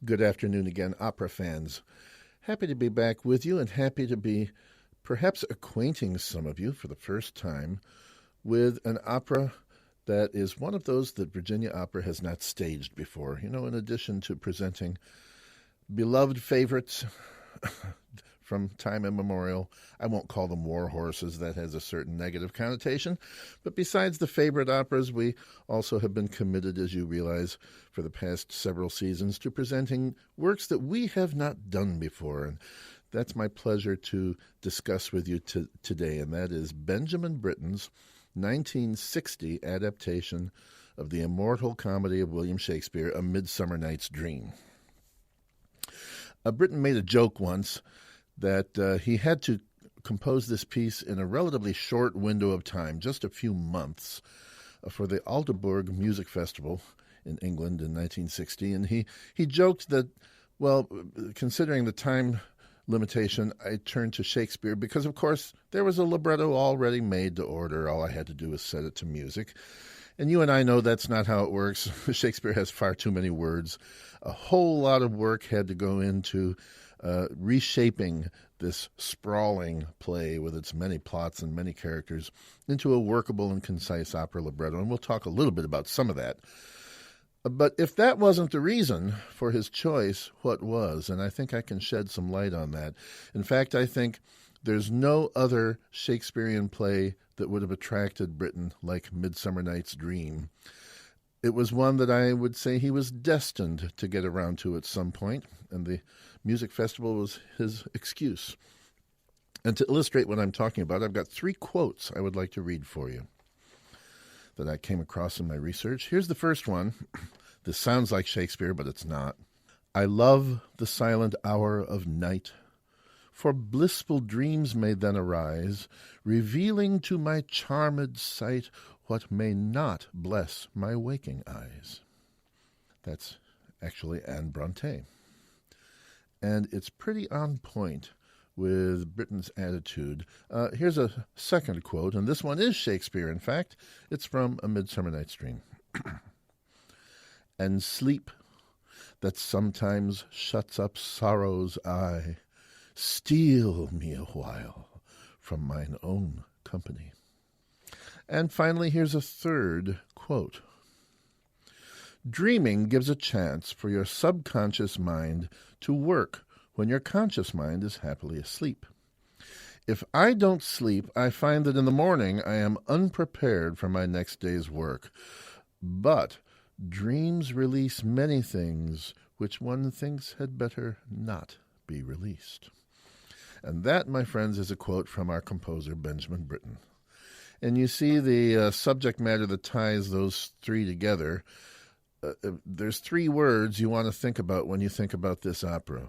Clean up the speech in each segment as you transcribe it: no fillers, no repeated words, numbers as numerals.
Good afternoon again, opera fans. Happy to be back with you and happy to be perhaps acquainting some of you for the first time with an opera that is one of those that Virginia Opera has not staged before. You know, in addition to presenting beloved favorites from time immemorial, I won't call them war horses, that has a certain negative connotation, but besides the favorite operas, we also have been committed, as you realize, for the past several seasons to presenting works that we have not done before, and that's my pleasure to discuss with you today, and that is Benjamin Britten's 1960 adaptation of the immortal comedy of William Shakespeare, A Midsummer Night's Dream. Britten made a joke once that he had to compose this piece in a relatively short window of time, just a few months, for the Aldeburgh Music Festival in England in 1960. And he joked that, well, considering the time limitation, I turned to Shakespeare because, of course, there was a libretto already made to order. All I had to do was set it to music. And you and I know that's not how it works. Shakespeare has far too many words. A whole lot of work had to go into reshaping this sprawling play with its many plots and many characters into a workable and concise opera libretto. And we'll talk a little bit about some of that. But if that wasn't the reason for his choice, what was? And I think I can shed some light on that. In fact, I think there's no other Shakespearean play that would have attracted Britten like Midsummer Night's Dream. It was one that I would say he was destined to get around to at some point, and the music festival was his excuse. And to illustrate what I'm talking about, I've got 3 quotes I would like to read for you that I came across in my research. Here's the first one. This sounds like Shakespeare, but it's not. I love the silent hour of night, for blissful dreams may then arise, revealing to my charmed sight what may not bless my waking eyes. That's actually Anne Bronte. And it's pretty on point with Britten's attitude. Here's a second quote, and this one is Shakespeare, in fact. It's from A Midsummer Night's Dream. And sleep that sometimes shuts up sorrow's eye, steal me a while from mine own company. And finally, here's a third quote. Dreaming gives a chance for your subconscious mind to work when your conscious mind is happily asleep. If I don't sleep, I find that in the morning I am unprepared for my next day's work. But dreams release many things which one thinks had better not be released. And that, my friends, is a quote from our composer, Benjamin Britten. And you see the subject matter that ties those 3 together. There's 3 words you want to think about when you think about this opera.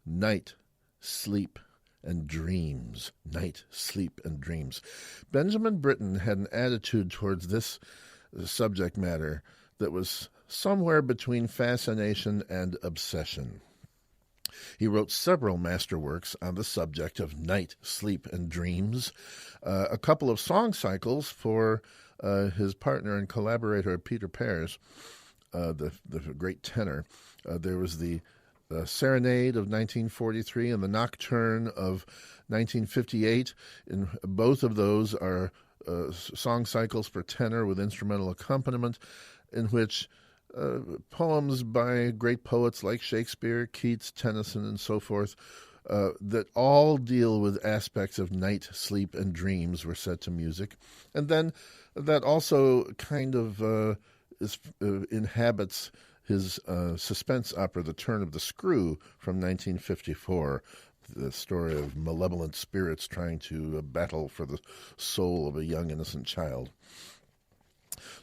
Night, sleep, and dreams. Night, sleep, and dreams. Benjamin Britten had an attitude towards this subject matter that was somewhere between fascination and obsession. He wrote several masterworks on the subject of night, sleep, and dreams, a couple of song cycles for his partner and collaborator, Peter Pears, the great tenor. There was the Serenade of 1943 and the Nocturne of 1958. And both of those are song cycles for tenor with instrumental accompaniment, in which poems by great poets like Shakespeare, Keats, Tennyson, and so forth, that all deal with aspects of night, sleep, and dreams were set to music. And then that also kind of inhabits his suspense opera, The Turn of the Screw, from 1954, the story of malevolent spirits trying to battle for the soul of a young, innocent child.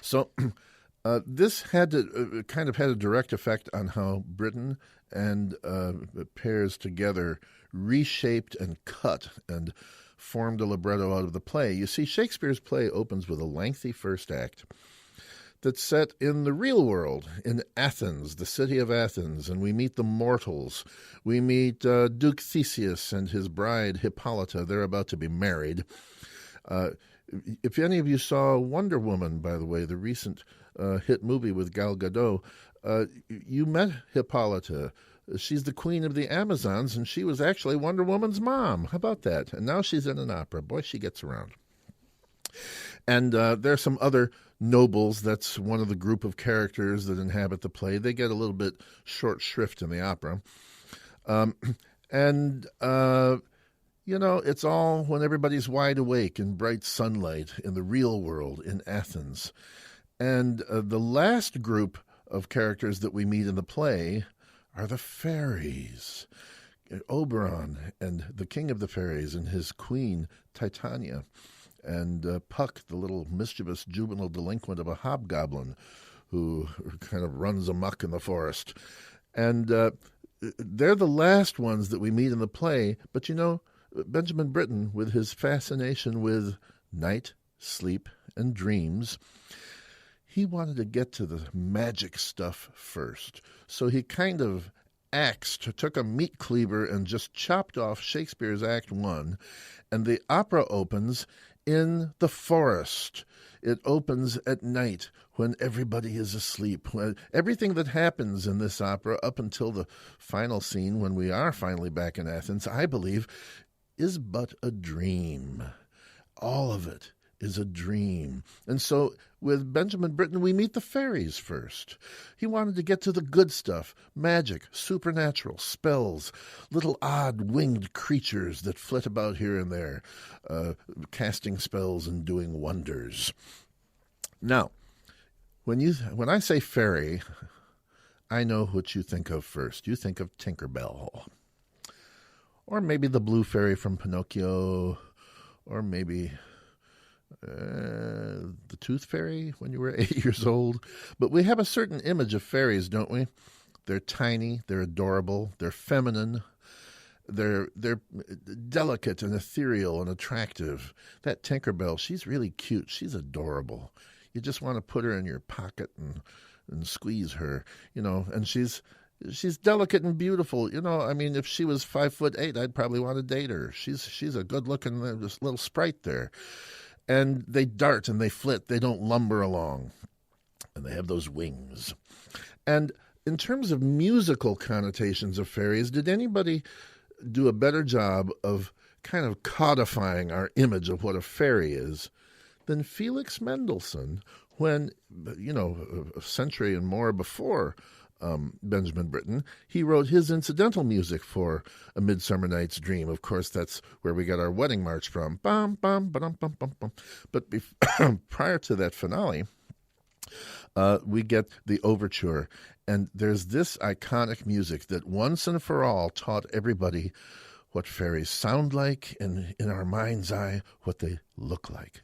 So this had to kind of had a direct effect on how Britten and Pears together reshaped and cut and formed a libretto out of the play. You see, Shakespeare's play opens with a lengthy first act that's set in the real world, in Athens, the city of Athens, and we meet the mortals. We meet Duke Theseus and his bride Hippolyta. They're about to be married. If any of you saw Wonder Woman, by the way, the recent hit movie with Gal Gadot, You met Hippolyta. She's the queen of the Amazons, and she was actually Wonder Woman's mom. How about that? And now she's in an opera. Boy, she gets around. And there are some other nobles. That's one of the group of characters that inhabit the play. They get a little bit short shrift in the opera. And it's all when everybody's wide awake in bright sunlight in the real world in Athens. And the last group of characters that we meet in the play are the fairies. Oberon and the king of the fairies and his queen, Titania. And Puck, the little mischievous juvenile delinquent of a hobgoblin who kind of runs amok in the forest. And they're the last ones that we meet in the play. But Benjamin Britten, with his fascination with night, sleep, and dreams, he wanted to get to the magic stuff first. So he kind of took a meat cleaver and just chopped off Shakespeare's Act 1, and the opera opens in the forest. It opens at night when everybody is asleep. When everything that happens in this opera up until the final scene when we are finally back in Athens, I believe, is but a dream. All of it is a dream. And so with Benjamin Britten, we meet the fairies first. He wanted to get to the good stuff, magic, supernatural, spells, little odd winged creatures that flit about here and there, casting spells and doing wonders. Now, when I say fairy, I know what you think of first. You think of Tinkerbell. Or maybe the blue fairy from Pinocchio, or maybe the Tooth Fairy when you were 8 years old. But we have a certain image of fairies, don't we? They're tiny, they're adorable, they're feminine, they're delicate and ethereal and attractive. That Tinkerbell, she's really cute, she's adorable. You just want to put her in your pocket and squeeze her, and she's delicate and beautiful. If she was 5'8", I'd probably want to date her. She's a good-looking little sprite there. And they dart and they flit. They don't lumber along. And they have those wings. And in terms of musical connotations of fairies, did anybody do a better job of kind of codifying our image of what a fairy is than Felix Mendelssohn when, a century and more before Benjamin Britten, he wrote his incidental music for A Midsummer Night's Dream. Of course, that's where we got our wedding march from. Bum, bum, ba-dum, bum, bum, bum. But prior to that finale, we get the overture. And there's this iconic music that once and for all taught everybody what fairies sound like and, in our mind's eye, what they look like.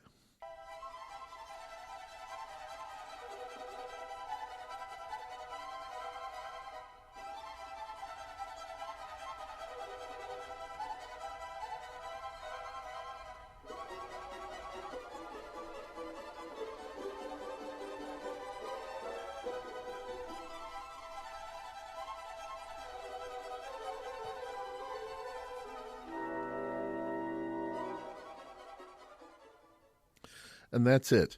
And that's it.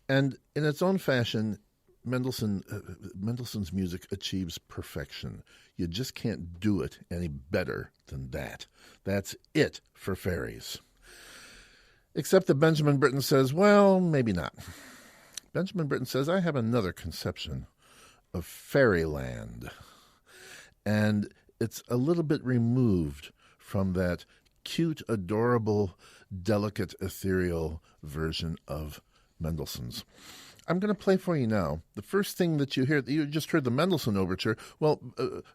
And in its own fashion, Mendelssohn's music achieves perfection. You just can't do it any better than that. That's it for fairies. Except that Benjamin Britten says, well, maybe not. Benjamin Britten says, I have another conception of fairyland. And it's a little bit removed from that cute, adorable, delicate, ethereal version of Mendelssohn's. I'm going to play for you now. The first thing that you hear, you just heard the Mendelssohn Overture. Well,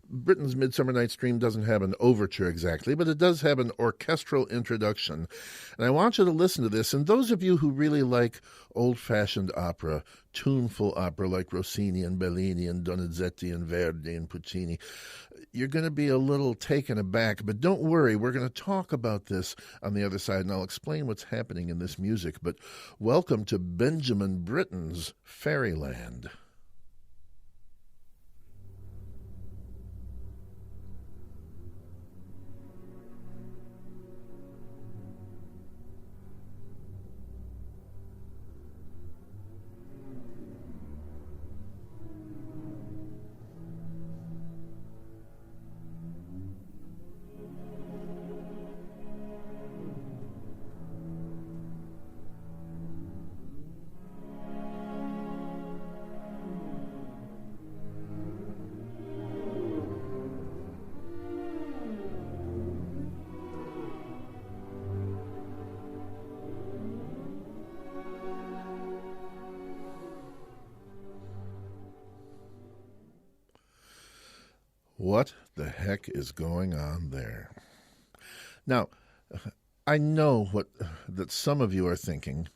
Britten's Midsummer Night's Dream doesn't have an overture exactly, but it does have an orchestral introduction. And I want you to listen to this. And those of you who really like old-fashioned opera, tuneful opera like Rossini and Bellini and Donizetti and Verdi and Puccini, you're going to be a little taken aback. But don't worry, we're going to talk about this on the other side, and I'll explain what's happening in this music. But welcome to Benjamin Britten's Fairyland. What the heck is going on there? Now, I know that some of you are thinking,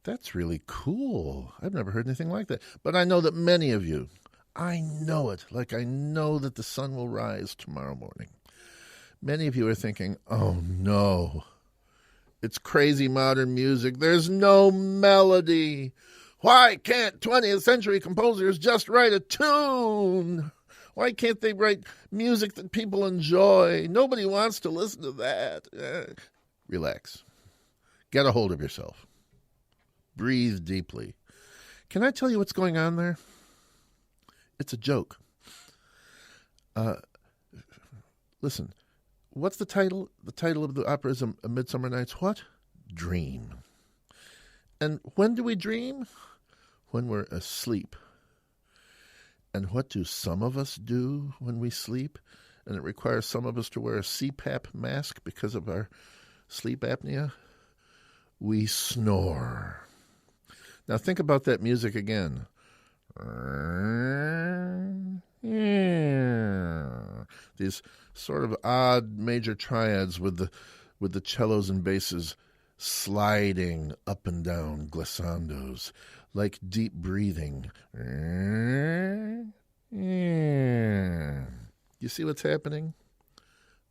that's really cool. I've never heard anything like that. But I know that many of you, I know it, like I know that the sun will rise tomorrow morning. Many of you are thinking, oh no, it's crazy modern music. There's no melody. Why can't 20th century composers just write a tune? Why can't they write music that people enjoy? Nobody wants to listen to that. Relax. Get a hold of yourself. Breathe deeply. Can I tell you what's going on there? It's a joke. Listen, what's the title? The title of the opera is A Midsummer Night's what? Dream. And when do we dream? When we're asleep. And what do some of us do when we sleep? And it requires some of us to wear a CPAP mask because of our sleep apnea. We snore. Now think about that music again. These sort of odd major triads with the cellos and basses sliding up and down glissandos, like deep breathing. You see what's happening?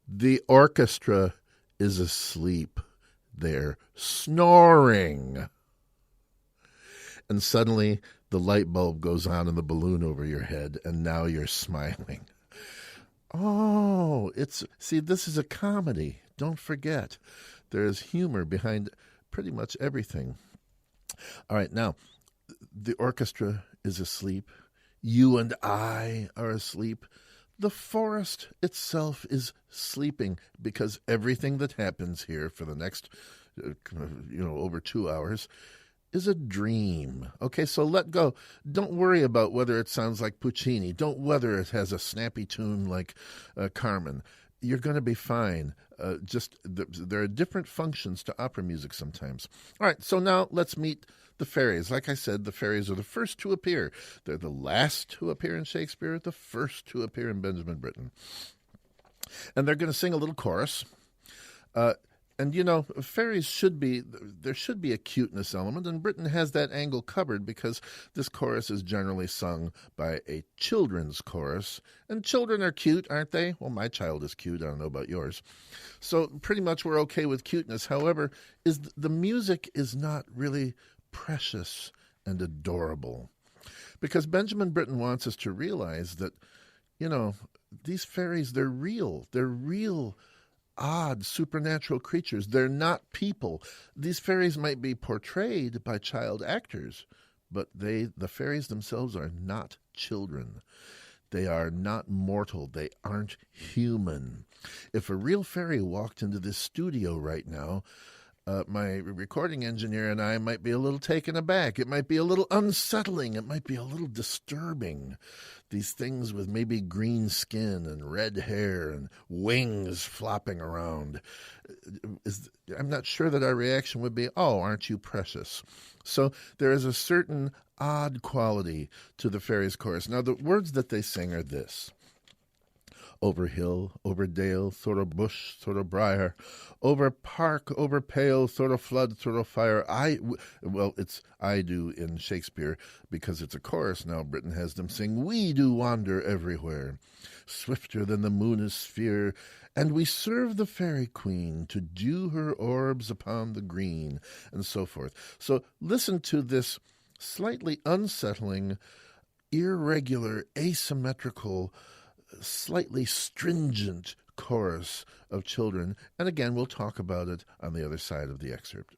The orchestra is asleep. They're snoring. And suddenly the light bulb goes on in the balloon over your head, and now you're smiling. Oh, see, this is a comedy. Don't forget. There is humor behind pretty much everything. All right, now, the orchestra is asleep. You and I are asleep. The forest itself is sleeping because everything that happens here for the next, over 2 hours is a dream. Okay, so let go. Don't worry about whether it sounds like Puccini. Don't whether it has a snappy tune like Carmen. You're going to be fine. There are different functions to opera music sometimes. All right, so now let's meet the fairies. Like I said, the fairies are the first to appear. They're the last to appear in Shakespeare, the first to appear in Benjamin Britten. And they're going to sing a little chorus. And, fairies there should be a cuteness element, and Britain has that angle covered because this chorus is generally sung by a children's chorus. And children are cute, aren't they? Well, my child is cute. I don't know about yours. So pretty much we're okay with cuteness. However, the music is not really precious and adorable. Because Benjamin Britten wants us to realize that, these fairies, they're real. They're real odd supernatural creatures. They're not people. These fairies might be portrayed by child actors, but the fairies themselves are not children. They are not mortal. They aren't human. If a real fairy walked into this studio right now, my recording engineer and I might be a little taken aback. It might be a little unsettling. It might be a little disturbing. These things with maybe green skin and red hair and wings flopping around. I'm not sure that our reaction would be, oh, aren't you precious? So there is a certain odd quality to the fairies' chorus. Now, the words that they sing are this. Over hill, over dale, through a bush, through a briar, over park, over pale, through a flood, through a fire. It's I do in Shakespeare because it's a chorus now. Britain has them sing, we do wander everywhere, swifter than the moon is sphere, and we serve the fairy queen to dew her orbs upon the green, and so forth. So listen to this slightly unsettling, irregular, asymmetrical, slightly stringent chorus of children. And again, we'll talk about it on the other side of the excerpt.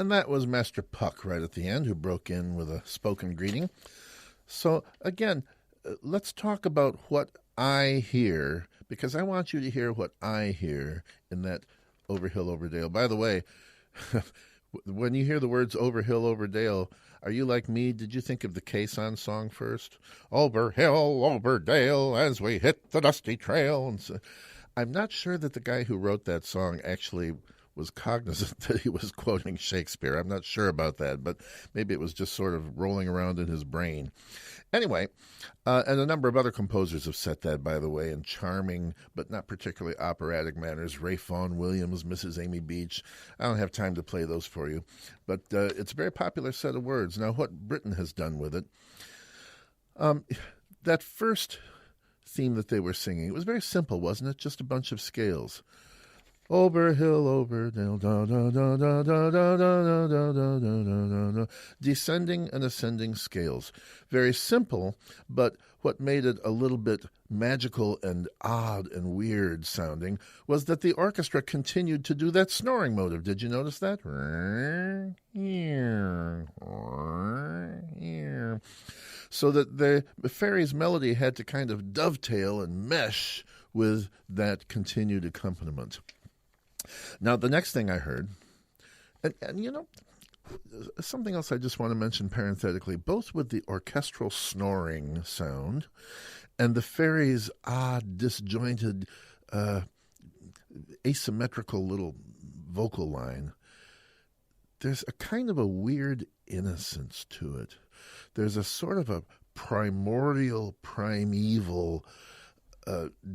And that was Master Puck right at the end, who broke in with a spoken greeting. So, again, let's talk about what I hear, because I want you to hear what I hear in that Over Hill, Over Dale. By the way, when you hear the words Over Hill, Over Dale, are you like me? Did you think of the Caisson song first? Over hill, over dale, as we hit the dusty trail. And so, I'm not sure that the guy who wrote that song actually was cognizant that he was quoting Shakespeare. I'm not sure about that, but maybe it was just sort of rolling around in his brain. Anyway, and a number of other composers have set that, by the way, in charming but not particularly operatic manners. Ray Vaughan Williams, Mrs. Amy Beach. I don't have time to play those for you, but it's a very popular set of words. Now, what Britain has done with it, that first theme that they were singing, it was very simple, wasn't it? Just a bunch of scales. Over hill, over dale, da da da da da da da da da da da. Descending and ascending scales. Very simple, but what made it a little bit magical and odd and weird sounding was that the orchestra continued to do that snoring motive. Did you notice that? So that the fairy's melody had to kind of dovetail and mesh with that continued accompaniment. Now, the next thing I heard, and you know, something else I just want to mention parenthetically, both with the orchestral snoring sound and the fairy's odd, disjointed, asymmetrical little vocal line, there's a kind of a weird innocence to it. There's a sort of a primordial, primeval,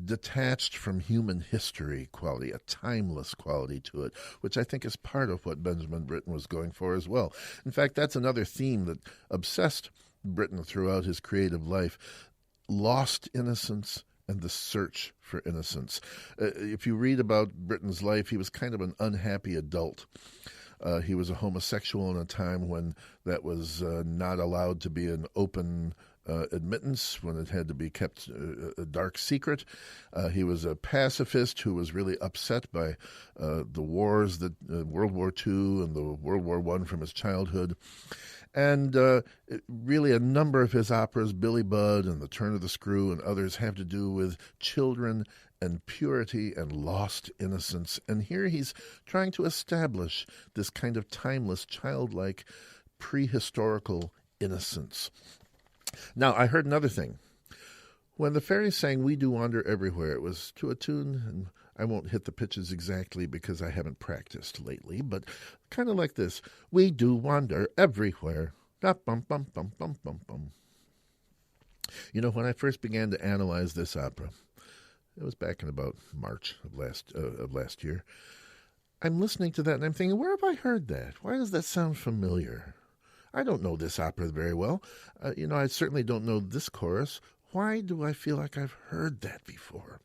detached from human history quality, a timeless quality to it, which I think is part of what Benjamin Britten was going for as well. In fact, that's another theme that obsessed Britten throughout his creative life: lost innocence and the search for innocence. If you read about Britten's life, he was kind of an unhappy adult. He was a homosexual in a time when that was not allowed to be an open admittance, when it had to be kept a dark secret. He was a pacifist who was really upset by the wars, that World War II and the World War I from his childhood. And really a number of his operas, Billy Budd and The Turn of the Screw and others, have to do with children and purity and lost innocence. And here he's trying to establish this kind of timeless, childlike, prehistorical innocence. Now, I heard another thing. When the fairy sang We Do Wander Everywhere, it was to a tune, and I won't hit the pitches exactly because I haven't practiced lately, but kind of like this. We do wander everywhere. Da-bum-bum-bum-bum-bum-bum. You know, when I first began to analyze this opera, it was back in about March of last year, I'm listening to that and I'm thinking, where have I heard that? Why does that sound familiar? I don't know this opera very well. I certainly don't know this chorus. Why do I feel like I've heard that before?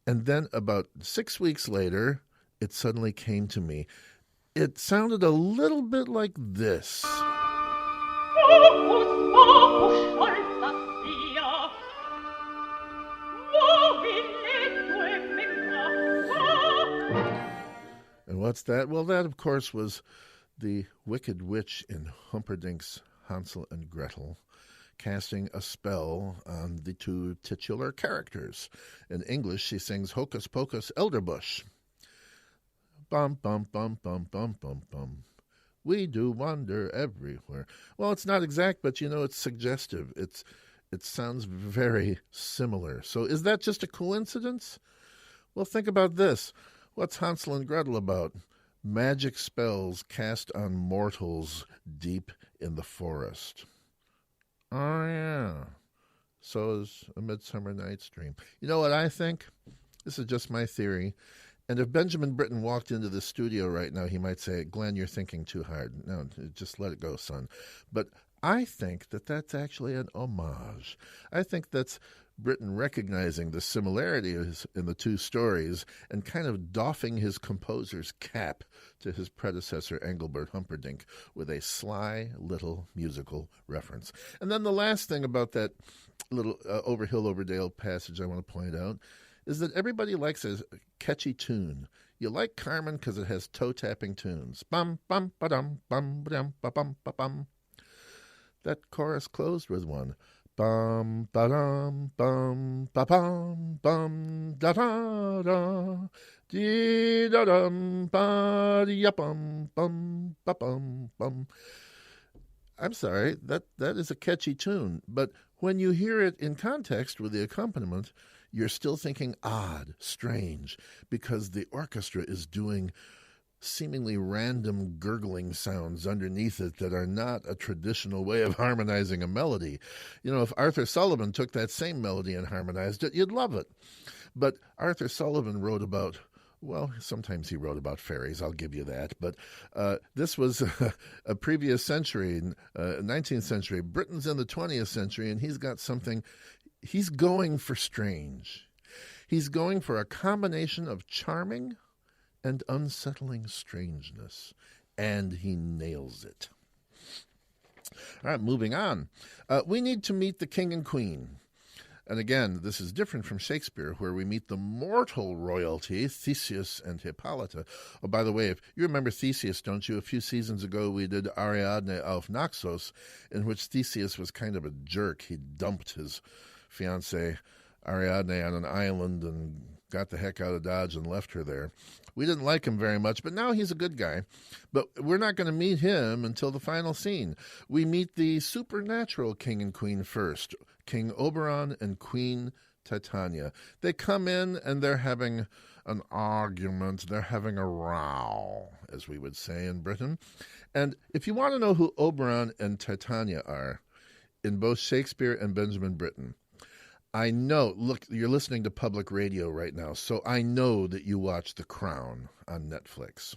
And then about 6 weeks later, it suddenly came to me. It sounded a little bit like this. And what's that? Well, that, of course, was the Wicked Witch in Humperdinck's Hansel and Gretel, casting a spell on the two titular characters. In English, she sings Hocus Pocus Elderbush. Bum, bum, bum, bum, bum, bum, bum. We do wander everywhere. Well, it's not exact, but, it's suggestive. It sounds very similar. So is that just a coincidence? Well, think about this. What's Hansel and Gretel about? Magic spells cast on mortals deep in the forest. Oh, yeah. So is A Midsummer Night's Dream. You know what I think? This is just my theory. And if Benjamin Britten walked into the studio right now, he might say, Glenn, you're thinking too hard. No, just let it go, son. But I think that that's actually an homage. I think that's Britten recognizing the similarities in the two stories and kind of doffing his composer's cap to his predecessor, Engelbert Humperdinck, with a sly little musical reference. And then the last thing about that little Over Hill, Over Dale passage I want to point out is that everybody likes a catchy tune. You like Carmen because it has toe-tapping tunes. Bum, bum, ba-dum, ba-dum, ba-bum, ba-bum. That chorus closed with one. Bum, ba-dum, bum, ba-bum, bum, da-da-da. Dee-da-dum, ba-dee-ya-bum, bum, ba-bum, bum. I'm sorry, that is a catchy tune, but when you hear it in context with the accompaniment, you're still thinking odd, strange, because the orchestra is doing seemingly random gurgling sounds underneath it that are not a traditional way of harmonizing a melody. You know, if Arthur Sullivan took that same melody and harmonized it, you'd love it. But Arthur Sullivan wrote about, well, sometimes he wrote about fairies, I'll give you that. But this was a previous century, 19th century. Britain's in the 20th century, and he's got something. He's going for strange. He's going for a combination of charming and unsettling strangeness, and he nails it. All right, moving on. We need to meet the king and queen. And again, this is different from Shakespeare, where we meet the mortal royalty, Theseus and Hippolyta. Oh, by the way, if you remember Theseus, don't you? A few seasons ago, we did Ariadne auf Naxos, in which Theseus was kind of a jerk. He dumped his fiancée Ariadne on an island and got the heck out of Dodge and left her there. We didn't like him very much, but now he's a good guy. But we're not going to meet him until the final scene. We meet the supernatural king and queen first, King Oberon and Queen Titania. They come in and they're having an argument. They're having a row, as we would say in Britain. And if you want to know who Oberon and Titania are, in both Shakespeare and Benjamin Britten, I know, look, you're listening to public radio right now, so I know that you watch The Crown on Netflix.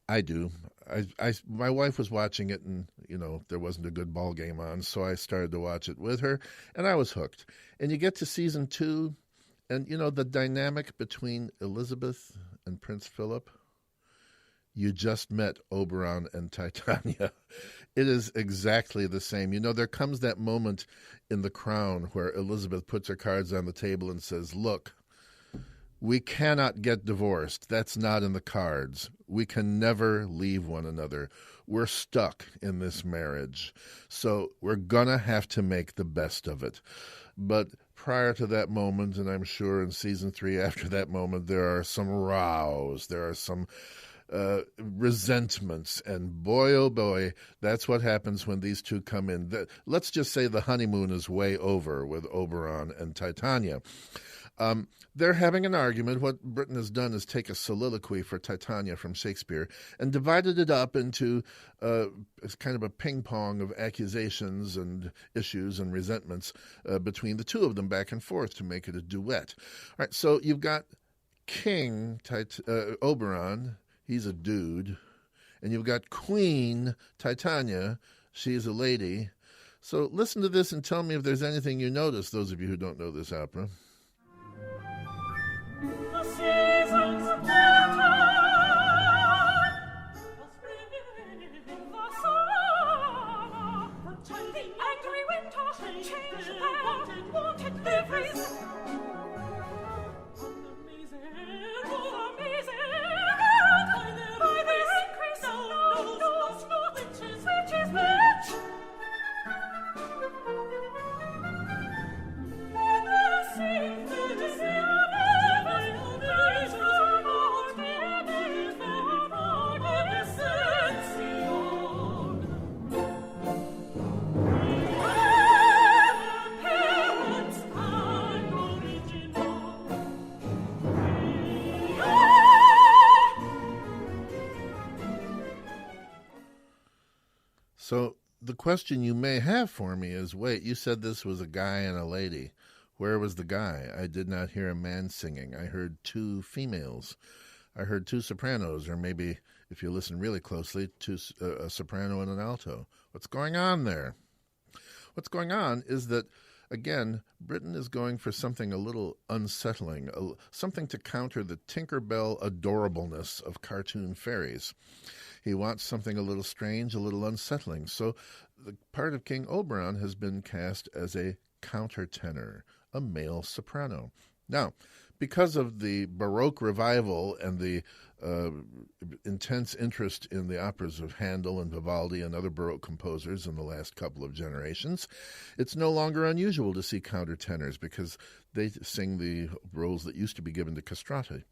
I do. My wife was watching it, and, you know, there wasn't a good ball game on, so I started to watch it with her, and I was hooked. And you get to season 2, and, you know, the dynamic between Elizabeth and Prince Philip, you just met Oberon and Titania. It is exactly the same. You know, there comes that moment in The Crown where Elizabeth puts her cards on the table and says, look, we cannot get divorced. That's not in the cards. We can never leave one another. We're stuck in this marriage. So we're going to have to make the best of it. But prior to that moment, and I'm sure in season 3 after that moment, there are some rows. There are some resentments, and boy, oh boy, that's what happens when these two come in. Let's just say the honeymoon is way over with Oberon and Titania. They're having an argument. What Britain has done is take a soliloquy for Titania from Shakespeare and divided it up into kind of a ping-pong of accusations and issues and resentments between the two of them back and forth to make it a duet. All right, so you've got King Oberon. He's a dude. And you've got Queen Titania. She's a lady. So listen to this and tell me if there's anything you notice, those of you who don't know this opera. The seasons better, the spring, the summer, the angry winter, changed their wonted liveries. So the question you may have for me is, wait, you said this was a guy and a lady. Where was the guy? I did not hear a man singing. I heard 2 females. I heard 2 sopranos, or maybe, if you listen really closely, a soprano and an alto. What's going on there? What's going on is that, again, Britain is going for something a little unsettling, something to counter the Tinkerbell adorableness of cartoon fairies. He wants something a little strange, a little unsettling. So the part of King Oberon has been cast as a countertenor, a male soprano. Now, because of the Baroque revival and the intense interest in the operas of Handel and Vivaldi and other Baroque composers in the last couple of generations, it's no longer unusual to see countertenors because they sing the roles that used to be given to castrati.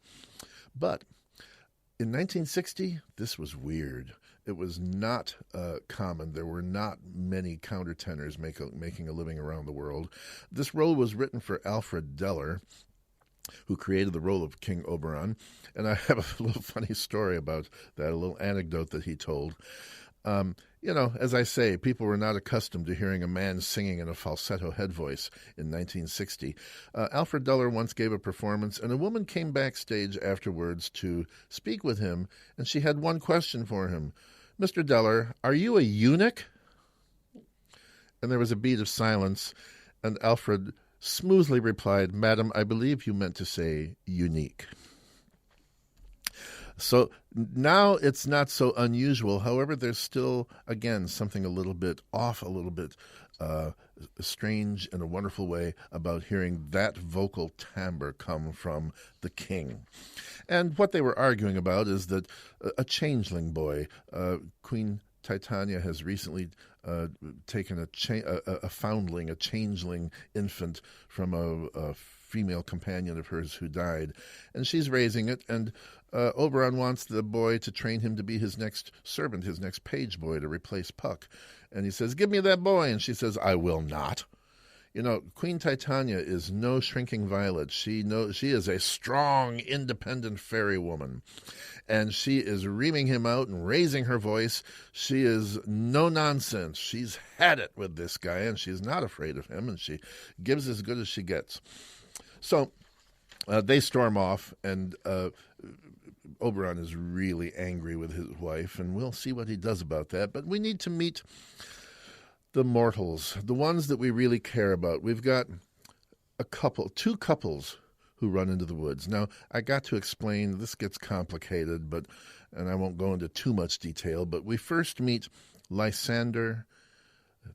But in 1960, this was weird. It was not common. There were not many countertenors making a living around the world. This role was written for Alfred Deller, who created the role of King Oberon. And I have a little funny story about that, a little anecdote that he told. As I say, people were not accustomed to hearing a man singing in a falsetto head voice in 1960. Alfred Deller once gave a performance, and a woman came backstage afterwards to speak with him, and she had one question for him. "Mr. Deller, are you a eunuch?" And there was a beat of silence, and Alfred smoothly replied, "Madam, I believe you meant to say unique." So now it's not so unusual. However, there's still, again, something a little bit off, a little bit strange in a wonderful way about hearing that vocal timbre come from the king. And what they were arguing about is that a changeling boy, Queen Titania has recently taken a foundling, a changeling infant from a female companion of hers who died, and she's raising it, and Oberon wants the boy to train him to be his next servant, his next page boy to replace Puck. And he says, "Give me that boy," and she says, "I will not." Queen Titania is no shrinking violet. She is a strong, independent fairy woman, and she is reaming him out and raising her voice. She is no nonsense. She's had it with this guy, and she's not afraid of him, and she gives as good as she gets. So they storm off, and Oberon is really angry with his wife, and we'll see what he does about that. But we need to meet the mortals, the ones that we really care about. We've got two couples who run into the woods. Now, I got to explain, this gets complicated, and I won't go into too much detail, but we first meet Lysander,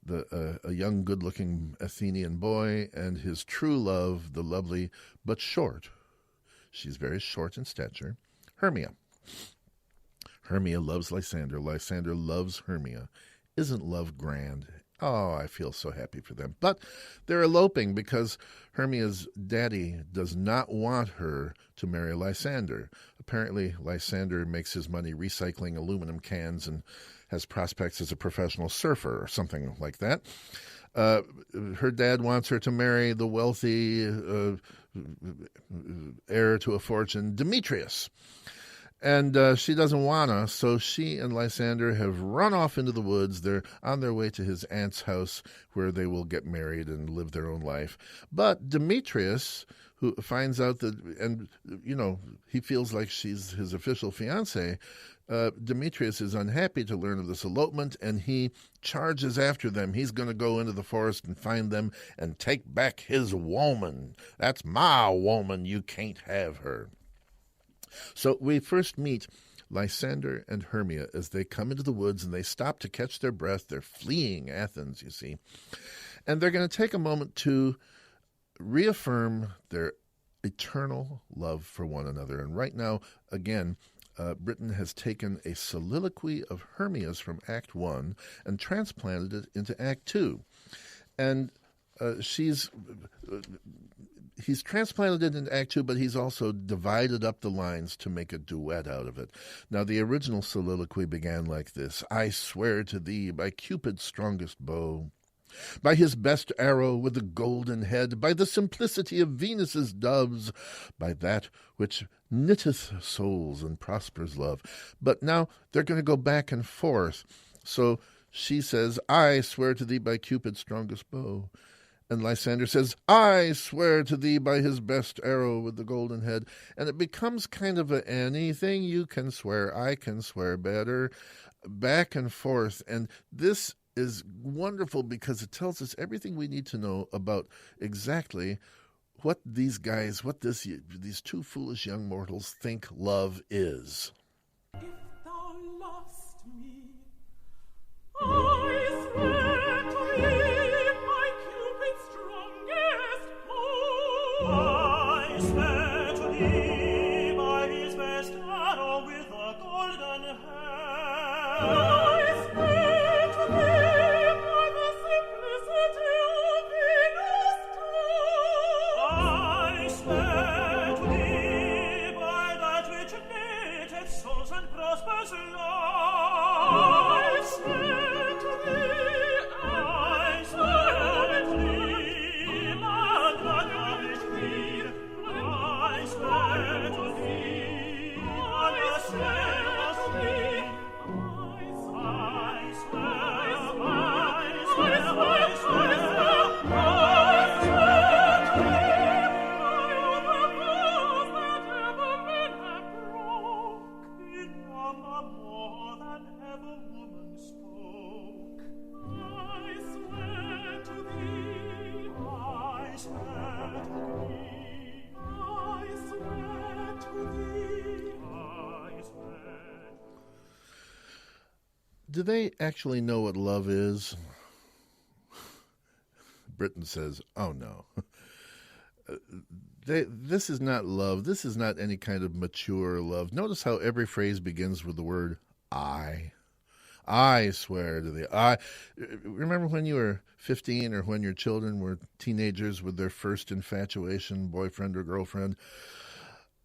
a young, good-looking Athenian boy, and his true love, the lovely but short, she's very short in stature, Hermia. Hermia loves Lysander. Lysander loves Hermia. Isn't love grand? Oh, I feel so happy for them. But they're eloping because Hermia's daddy does not want her to marry Lysander. Apparently, Lysander makes his money recycling aluminum cans and has prospects as a professional surfer or something like that. Her dad wants her to marry the wealthy heir to a fortune, Demetrius. And she doesn't want to, so she and Lysander have run off into the woods. They're on their way to his aunt's house where they will get married and live their own life. But Demetrius, who finds out that, and, he feels like she's his official fiancé, Demetrius is unhappy to learn of this elopement, and he charges after them. He's going to go into the forest and find them and take back his woman. That's my woman. You can't have her. So we first meet Lysander and Hermia as they come into the woods, and they stop to catch their breath. They're fleeing Athens, you see. And they're going to take a moment to reaffirm their eternal love for one another. And right now, again, Britain has taken a soliloquy of Hermia's from Act 1 and transplanted it into Act 2. And he's transplanted it into Act 2, but he's also divided up the lines to make a duet out of it. Now, the original soliloquy began like this: "I swear to thee by Cupid's strongest bow, by his best arrow with the golden head, by the simplicity of Venus's doves, by that which knitteth souls and prospers love." But now they're going to go back and forth. So she says, "I swear to thee by Cupid's strongest bow." And Lysander says, "I swear to thee by his best arrow with the golden head." And it becomes kind of anything you can swear, I can swear better, back and forth. And this is wonderful because it tells us everything we need to know about exactly what these guys, these two foolish young mortals think love is. If thou lovest me, I swear to thee by Cupid's strongest bow. I swear Do they actually know what love is? Britain says, oh no. This is not love. This is not any kind of mature love. Notice how every phrase begins with the word I. I swear to the I. Remember when you were 15 or when your children were teenagers with their first infatuation, boyfriend or girlfriend?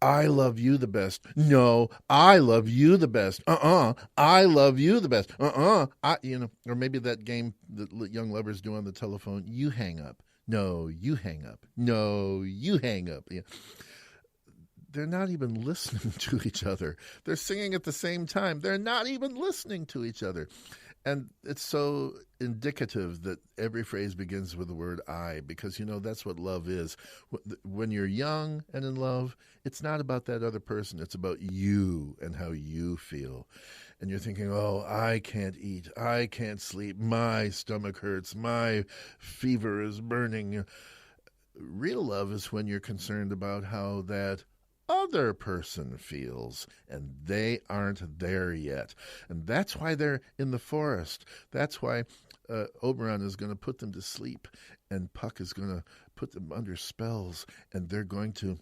I love you the best. No, I love you the best. I love you the best. Or maybe that game that young lovers do on the telephone. You hang up. No, you hang up. No, you hang up. Yeah. They're not even listening to each other. They're singing at the same time. They're not even listening to each other. And it's so indicative that every phrase begins with the word I, because, that's what love is. When you're young and in love, it's not about that other person. It's about you and how you feel. And you're thinking, oh, I can't eat. I can't sleep. My stomach hurts. My fever is burning. Real love is when you're concerned about how that other person feels, and they aren't there yet. And that's why they're in the forest. That's why Oberon is going to put them to sleep, and Puck is going to put them under spells, and they're going to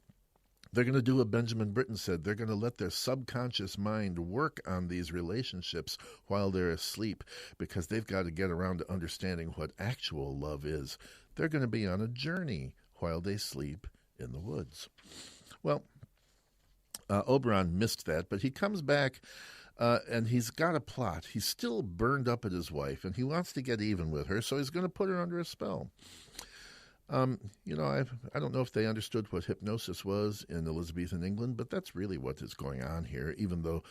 do what Benjamin Britten said. They're going to let their subconscious mind work on these relationships while they're asleep, because they've got to get around to understanding what actual love is. They're going to be on a journey while they sleep in the woods. Well, Oberon missed that, but he comes back and he's got a plot. He's still burned up at his wife, and he wants to get even with her, so he's going to put her under a spell. I don't know if they understood what hypnosis was in Elizabethan England, but that's really what is going on here, even though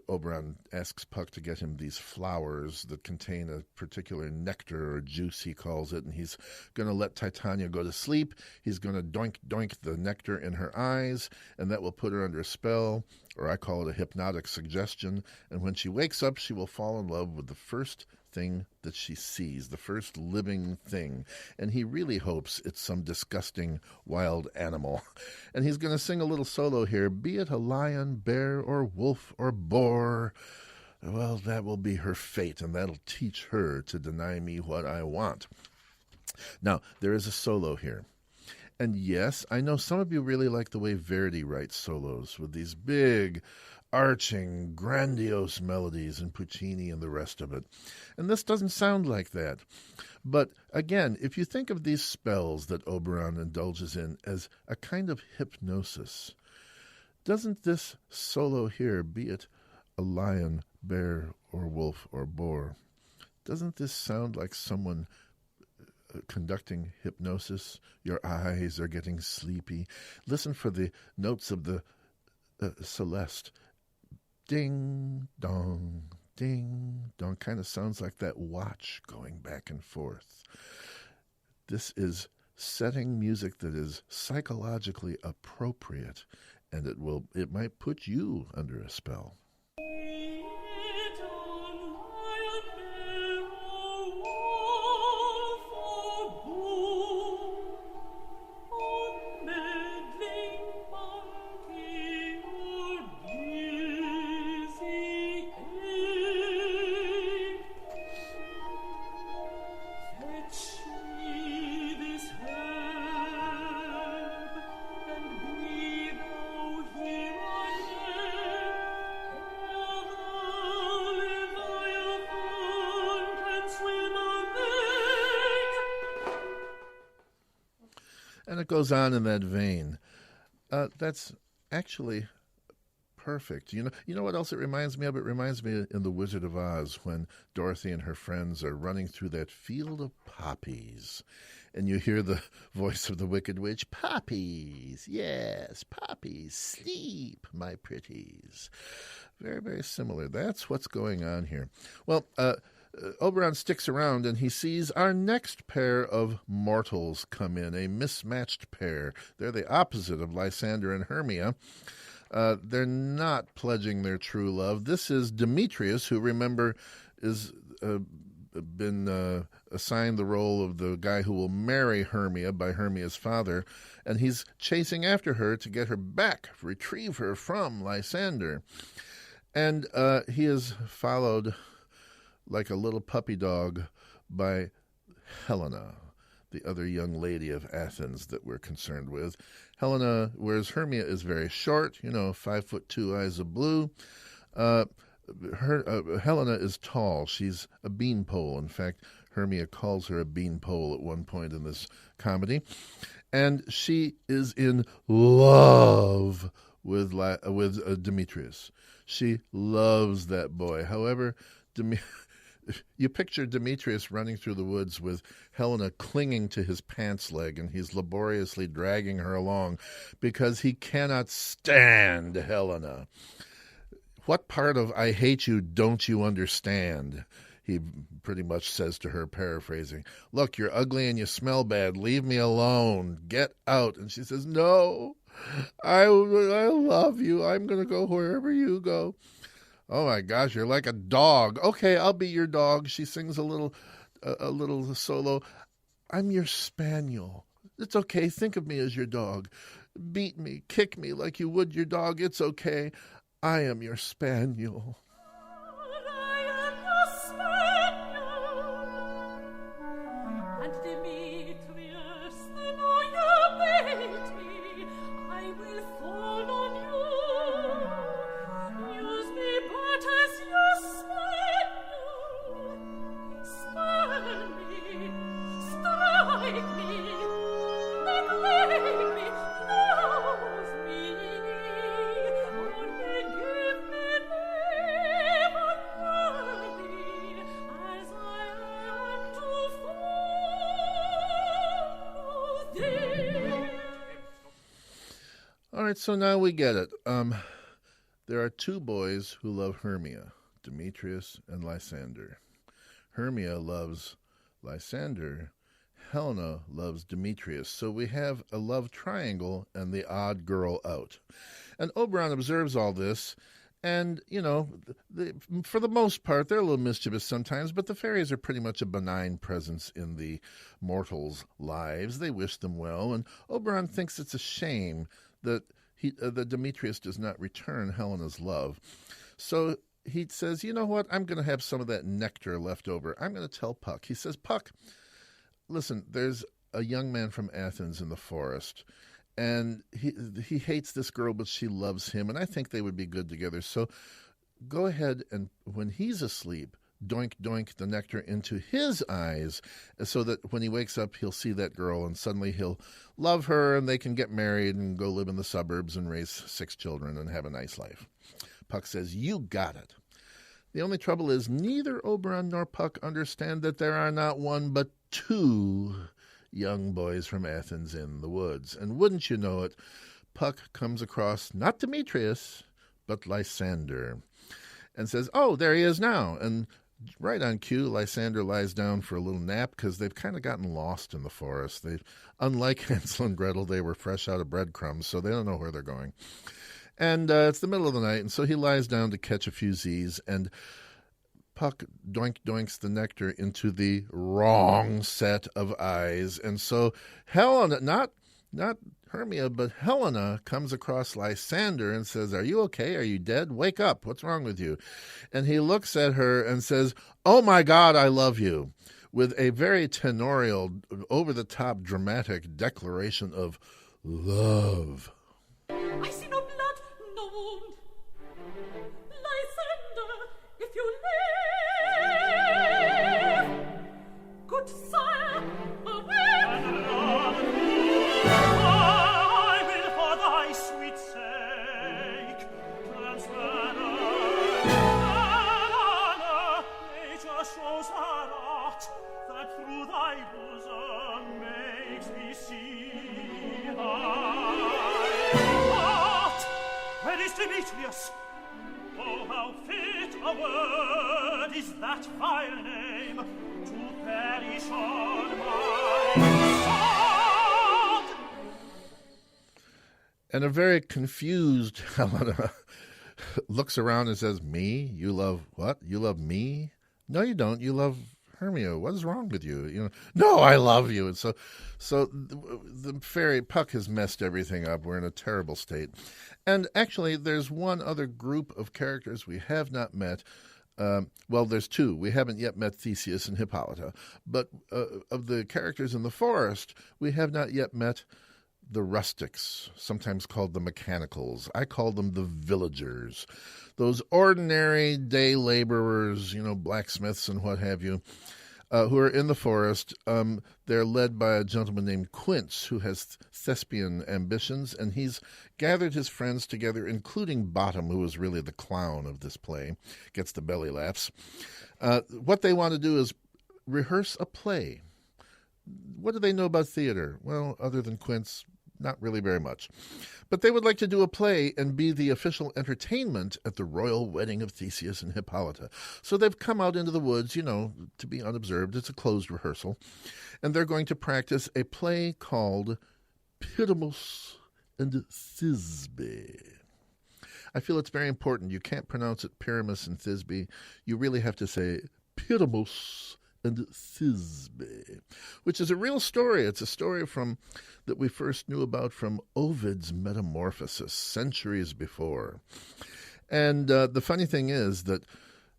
Oberon asks Puck to get him these flowers that contain a particular nectar or juice, he calls it, and he's going to let Titania go to sleep. He's going to doink the nectar in her eyes, and that will put her under a spell, or I call it a hypnotic suggestion. And when she wakes up, she will fall in love with the first thing that she sees, the first living thing. And he really hopes it's some disgusting wild animal. And he's going to sing a little solo here, be it a lion, bear, or wolf, or boar. Well, that will be her fate, and that'll teach her to deny me what I want. Now, there is a solo here. And yes, I know some of you really like the way Verdi writes solos with these big, arching, grandiose melodies and Puccini and the rest of it. And this doesn't sound like that. But again, if you think of these spells that Oberon indulges in as a kind of hypnosis, doesn't this solo here, be it a lion, bear, or wolf, or boar, doesn't this sound like someone conducting hypnosis? Your eyes are getting sleepy. Listen for the notes of the celeste. Ding, dong, ding, dong. Kind of sounds like that watch going back and forth. This is setting music that is psychologically appropriate, and it might put you under a spell. And it goes on in that vein. That's actually perfect. You know what else it reminds me of? It reminds me in The Wizard of Oz when Dorothy and her friends are running through that field of poppies. And you hear the voice of the Wicked Witch, poppies, yes, poppies, sleep, my pretties. Very, very similar. That's what's going on here. Well, Oberon sticks around and he sees our next pair of mortals come in, a mismatched pair. They're the opposite of Lysander and Hermia. They're not pledging their true love. This is Demetrius, who, remember, is been assigned the role of the guy who will marry Hermia by Hermia's father, and he's chasing after her to get her back, retrieve her from Lysander. And he is followed like a little puppy dog by Helena, the other young lady of Athens that we're concerned with. Helena, whereas Hermia is very short, 5'2", eyes of blue. Helena is tall. She's a beanpole. In fact, Hermia calls her a beanpole at one point in this comedy. And she is in love with Demetrius. She loves that boy. However, you picture Demetrius running through the woods with Helena clinging to his pants leg, and he's laboriously dragging her along because he cannot stand Helena. What part of I hate you don't you understand? He pretty much says to her, paraphrasing. Look, you're ugly and you smell bad. Leave me alone. Get out. And she says, no, I love you. I'm going to go wherever you go. Oh, my gosh, you're like a dog. Okay, I'll be your dog. She sings a little solo. I'm your spaniel. It's okay. Think of me as your dog. Beat me, kick me like you would your dog. It's okay. I am your spaniel. And Demetrius, the more you bait me, I will fall on you. Use me but as your spaniel. Spurn me, strike me, neglect me, love me. Only give me leave unworthy, as I am to follow thee. All right, so now we get it. There are two boys who love Hermia, Demetrius and Lysander. Hermia loves Lysander. Helena loves Demetrius. So we have a love triangle and the odd girl out. And Oberon observes all this, and, for the most part, they're a little mischievous sometimes, but the fairies are pretty much a benign presence in the mortals' lives. They wish them well, and Oberon thinks it's a shame that that Demetrius does not return Helena's love. So he says, you know what, I'm going to have some of that nectar left over. I'm going to tell Puck. He says, Puck, listen, there's a young man from Athens in the forest, and he hates this girl, but she loves him, and I think they would be good together. So go ahead and, when he's asleep, doink, doink the nectar into his eyes so that when he wakes up, he'll see that girl, and suddenly he'll love her, and they can get married and go live in the suburbs and raise 6 children and have a nice life. Puck says, you got it. The only trouble is neither Oberon nor Puck understand that there are not one but 2 young boys from Athens in the woods. And wouldn't you know it, Puck comes across not Demetrius, but Lysander, and says, oh, there he is now. And right on cue, Lysander lies down for a little nap because they've kind of gotten lost in the forest. Unlike Hansel and Gretel, they were fresh out of breadcrumbs, so they don't know where they're going. And it's the middle of the night, and so he lies down to catch a few Z's, and Puck doinks the nectar into the wrong set of eyes. And so Helena, not Hermia, but Helena comes across Lysander and says, are you okay? Are you dead? Wake up. What's wrong with you? And he looks at her and says, oh my God, I love you, with a very tenorial, over-the-top dramatic declaration of love. I see no blood, no wound. Lysander, if you live, good sire, away. I will for thy sweet sake transfer nature shows her art, that through thy bosom makes me see art. Where is Demetrius? Oh, how fit a word is that vile name to perish on my sword. And a very confused Helena looks around and says, me? You love what? You love me? No, you don't. You love Hermia, what is wrong with you? No, I love you. And so the fairy Puck has messed everything up. We're in a terrible state. And actually, there's one other group of characters we have not met. Well, there's two. We haven't yet met Theseus and Hippolyta. But of the characters in the forest, we have not yet met the rustics, sometimes called the mechanicals. I call them the villagers. Those ordinary day laborers, blacksmiths and what have you, who are in the forest. They're led by a gentleman named Quince, who has thespian ambitions, and he's gathered his friends together, including Bottom, who is really the clown of this play, gets the belly laughs. What they want to do is rehearse a play. What do they know about theater? Well, other than Quince, not really very much. But they would like to do a play and be the official entertainment at the royal wedding of Theseus and Hippolyta. So they've come out into the woods, to be unobserved. It's a closed rehearsal. And they're going to practice a play called Pyramus and Thisbe. I feel it's very important. You can't pronounce it Pyramus and Thisbe. You really have to say Pyramus and Thisbe, which is a real story. It's a story that we first knew about from Ovid's Metamorphosis centuries before. And the funny thing is that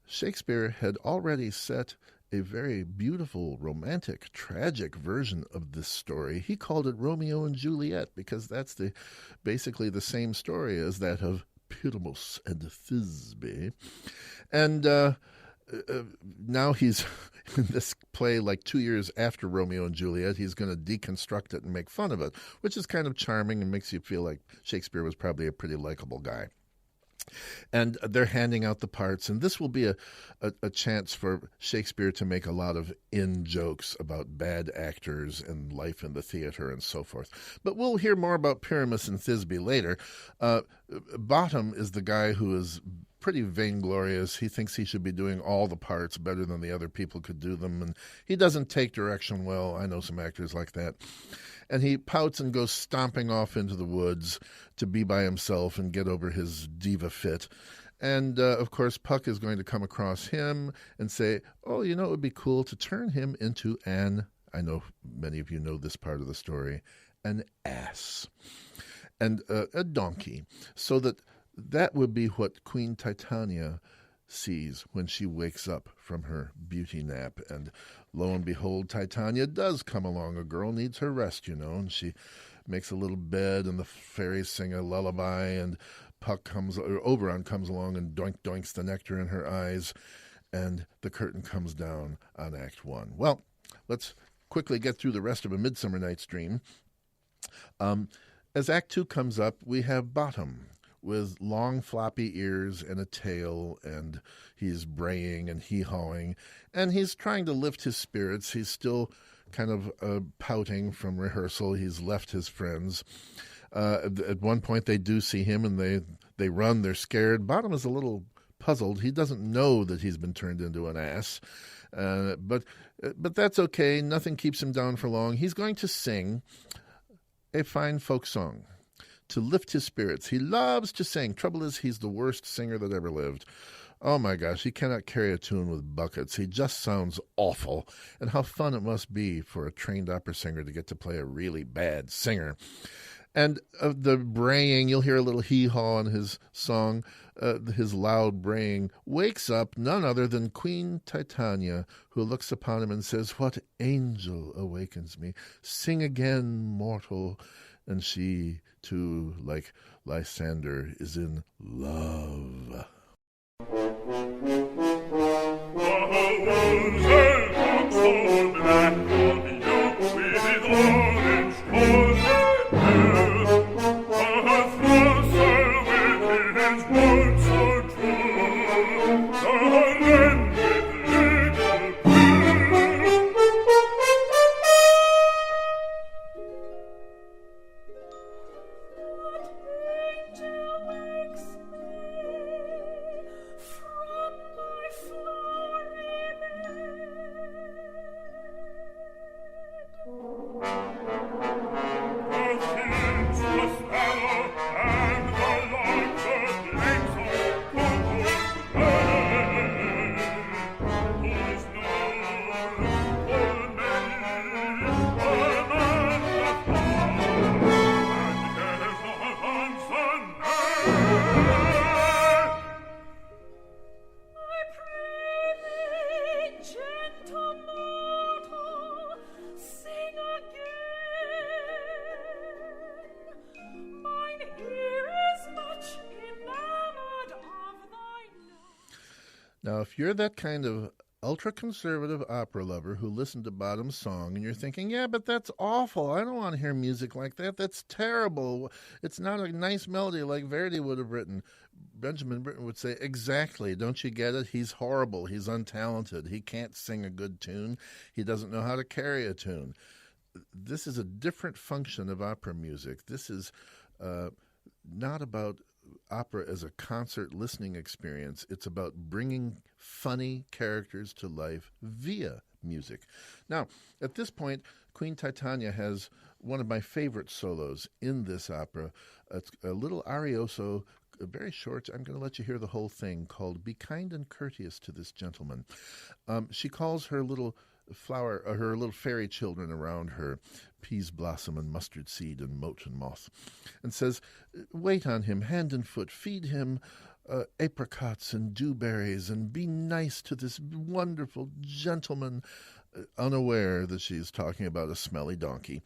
Shakespeare had already set a very beautiful, romantic, tragic version of this story. He called it Romeo and Juliet because that's basically the same story as that of Pyramus and Thisbe. And now he's in this play like 2 years after Romeo and Juliet. He's going to deconstruct it and make fun of it, which is kind of charming and makes you feel like Shakespeare was probably a pretty likable guy. And they're handing out the parts, and this will be a chance for Shakespeare to make a lot of in-jokes about bad actors and life in the theater and so forth. But we'll hear more about Pyramus and Thisbe later. Bottom is the guy who is pretty vainglorious. He thinks he should be doing all the parts better than the other people could do them, and he doesn't take direction well. I know some actors like that. And he pouts and goes stomping off into the woods to be by himself and get over his diva fit. And, of course, Puck is going to come across him and say, oh, it would be cool to turn him into I know many of you know this part of the story, an ass and a donkey, so that would be what Queen Titania sees when she wakes up from her beauty nap. And lo and behold, Titania does come along. A girl needs her rest, and she makes a little bed, and the fairies sing a lullaby, and Oberon comes along and doinks the nectar in her eyes, and the curtain comes down on Act 1. Well, let's quickly get through the rest of A Midsummer Night's Dream. As Act 2 comes up, we have Bottom, with long floppy ears and a tail, and he's braying and hee-hawing, and he's trying to lift his spirits. He's still kind of pouting from rehearsal. He's left his friends. At one point they do see him, and they run. They're scared. Bottom is a little puzzled. He doesn't know that he's been turned into an ass, but that's okay. Nothing keeps him down for long. He's going to sing a fine folk song to lift his spirits. He loves to sing. Trouble is, he's the worst singer that ever lived. Oh my gosh, he cannot carry a tune with buckets. He just sounds awful. And how fun it must be for a trained opera singer to get to play a really bad singer. And the braying, you'll hear a little hee-haw in his song. His loud braying wakes up none other than Queen Titania, who looks upon him and says, "What angel awakens me? Sing again, mortal." And she, too, like Lysander, is in love. Now, if you're that kind of ultra-conservative opera lover who listened to Bottom's song and you're thinking, yeah, but that's awful. I don't want to hear music like that. That's terrible. It's not a nice melody like Verdi would have written. Benjamin Britten would say, exactly. Don't you get it? He's horrible. He's untalented. He can't sing a good tune. He doesn't know how to carry a tune. This is a different function of opera music. This is not about opera as a concert listening experience. It's about bringing funny characters to life via music. Now, at this point, Queen Titania has one of my favorite solos in this opera. It's a little arioso, very short. I'm going to let you hear the whole thing, called Be Kind and Courteous to This Gentleman. She calls her little fairy children around her, peas blossom and mustard seed and mote and moth, and says, wait on him hand and foot, feed him apricots and dewberries, and be nice to this wonderful gentleman, unaware that she's talking about a smelly donkey.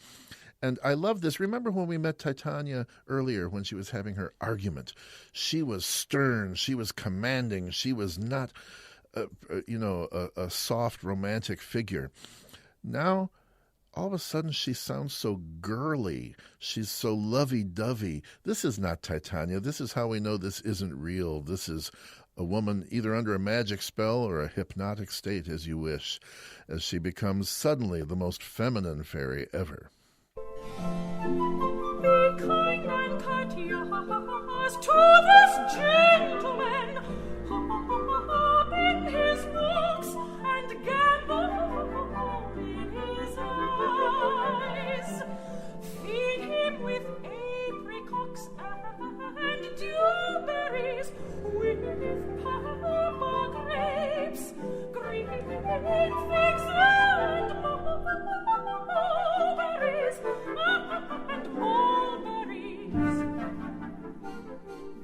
And I love this. Remember when we met Titania earlier when she was having her argument? She was stern, she was commanding, she was not a soft romantic figure. Now, all of a sudden, she sounds so girly. She's so lovey-dovey. This is not Titania. This is how we know this isn't real. This is a woman either under a magic spell or a hypnotic state, as you wish, as she becomes suddenly the most feminine fairy ever. Be kind and courteous to this gentleman, in his looks and gambol in his eyes. Feed him with apricots and dewberries, with purple grapes, green figs and mulberries, and mulberries.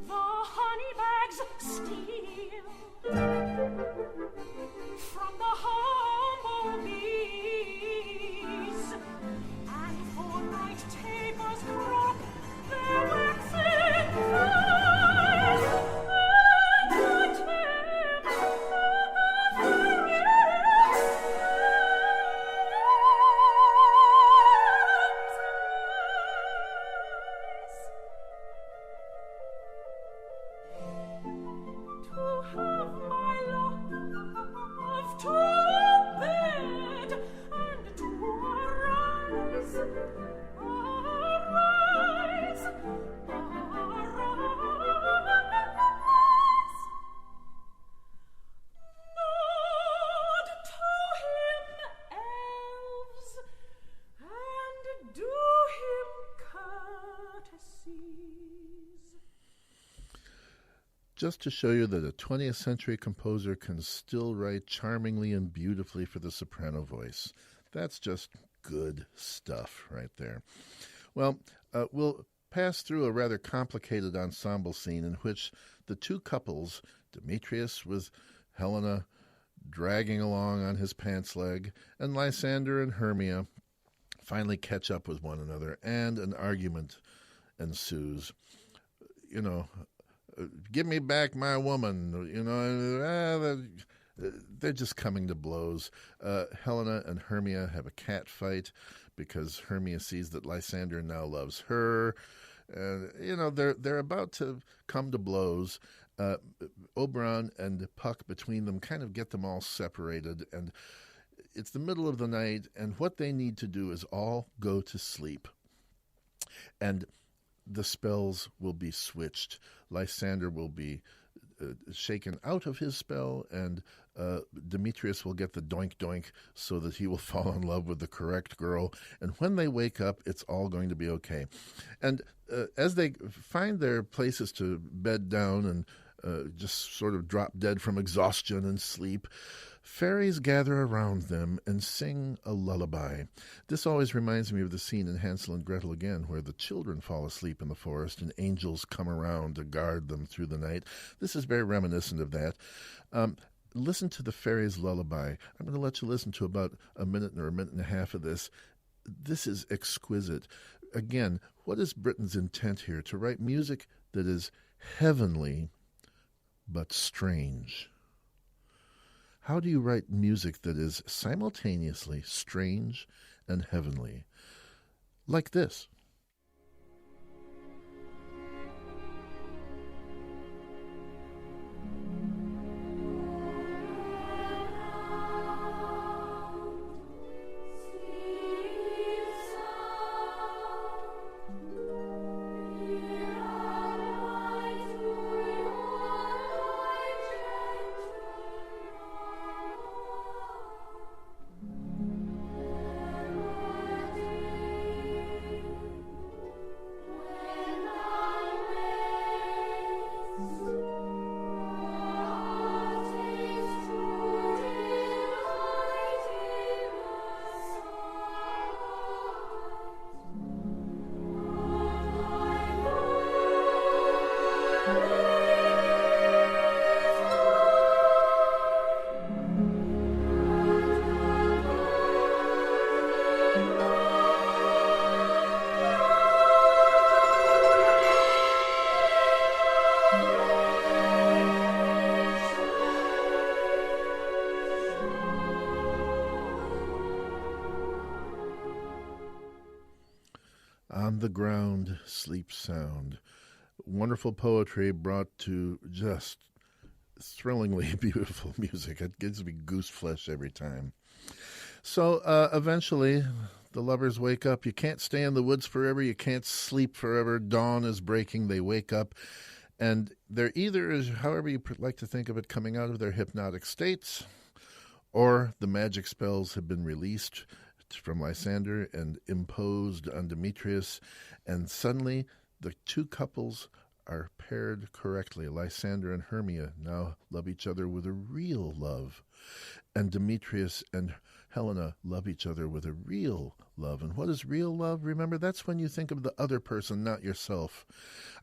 The honey bags steal from the humble bees, and for night tapers crop their waxen thighs, and the temple of the to have my love to bed and to arise, arise, arise. Nod to him, elves, and do him courtesies. Just to show you that a 20th century composer can still write charmingly and beautifully for the soprano voice. That's just good stuff right there. Well, we'll pass through a rather complicated ensemble scene in which the two couples, Demetrius with Helena dragging along on his pants leg, and Lysander and Hermia, finally catch up with one another, and an argument ensues. Give me back my woman, they're just coming to blows. Helena and Hermia have a cat fight because Hermia sees that Lysander now loves her. They're about to come to blows. Oberon and Puck between them kind of get them all separated, and it's the middle of the night, and what they need to do is all go to sleep. And the spells will be switched. Lysander will be shaken out of his spell, and Demetrius will get the doink-doink so that he will fall in love with the correct girl. And when they wake up, it's all going to be okay. And as they find their places to bed down and just sort of drop dead from exhaustion and sleep, fairies gather around them and sing a lullaby. This always reminds me of the scene in Hansel and Gretel again, where the children fall asleep in the forest and angels come around to guard them through the night. This is very reminiscent of that. Listen to the fairies' lullaby. I'm going to let you listen to about a minute or a minute and a half of this. This is exquisite. Again, what is Britten's intent here? To write music that is heavenly but strange. How do you write music that is simultaneously strange and heavenly? Like this. On the ground, sleep sound. Wonderful poetry brought to just thrillingly beautiful music. It gives me goose flesh every time. So eventually, the lovers wake up. You can't stay in the woods forever. You can't sleep forever. Dawn is breaking. They wake up. And they're either, as however you like to think of it, coming out of their hypnotic states, or the magic spells have been released from Lysander and imposed on Demetrius, and suddenly the two couples are paired correctly. Lysander and Hermia now love each other with a real love, and Demetrius and Helena love each other with a real love. And what is real love? Remember, that's when you think of the other person, not yourself.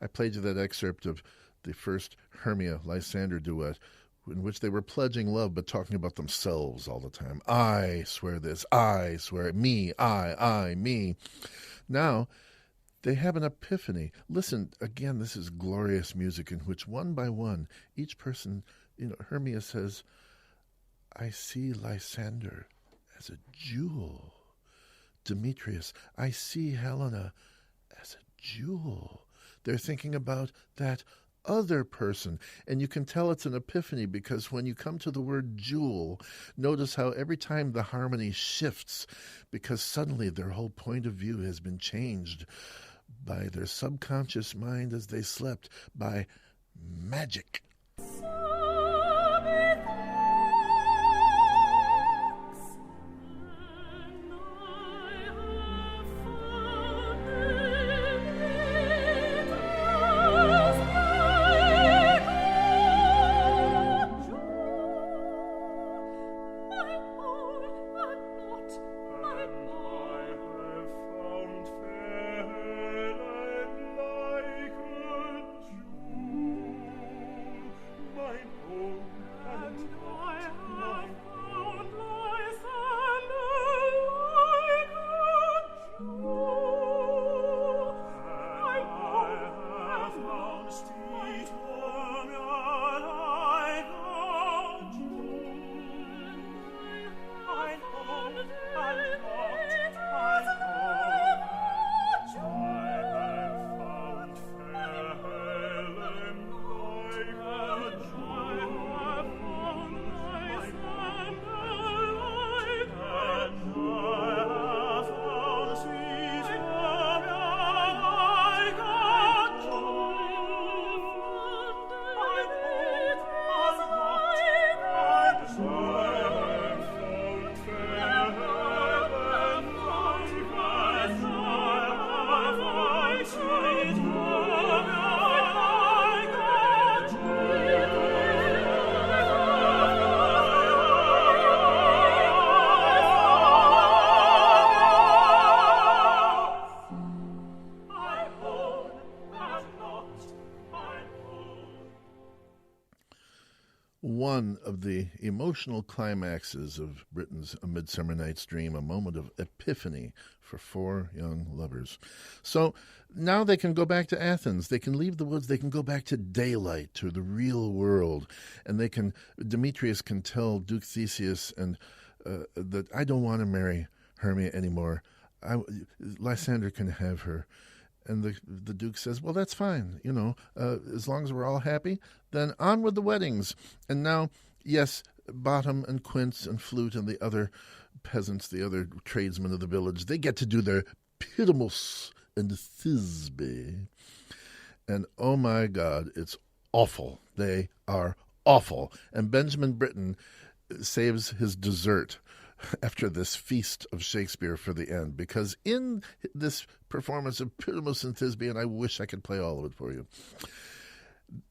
I played you that excerpt of the first Hermia-Lysander duet, in which they were pledging love but talking about themselves all the time. I swear this, I swear it, me, I, me. Now, they have an epiphany. Listen, again, this is glorious music in which one by one, each person, Hermia says, I see Lysander as a jewel. Demetrius, I see Helena as a jewel. They're thinking about that other person. And you can tell it's an epiphany because when you come to the word jewel, notice how every time the harmony shifts because suddenly their whole point of view has been changed by their subconscious mind as they slept, by magic. the emotional climaxes of Britten's A Midsummer Night's Dream, a moment of epiphany for four young lovers. So now they can go back to Athens. They can leave the woods. They can go back to daylight, to the real world. And Demetrius can tell Duke Theseus that I don't want to marry Hermia anymore. Lysander can have her. And the Duke says, well, that's fine. As long as we're all happy, then on with the weddings. And now, yes, Bottom and Quince and Flute and the other peasants, the other tradesmen of the village, they get to do their Pyramus and Thisbe. And oh my God, it's awful. They are awful. And Benjamin Britten saves his dessert after this feast of Shakespeare for the end, because in this performance of Pyramus and Thisbe, and I wish I could play all of it for you,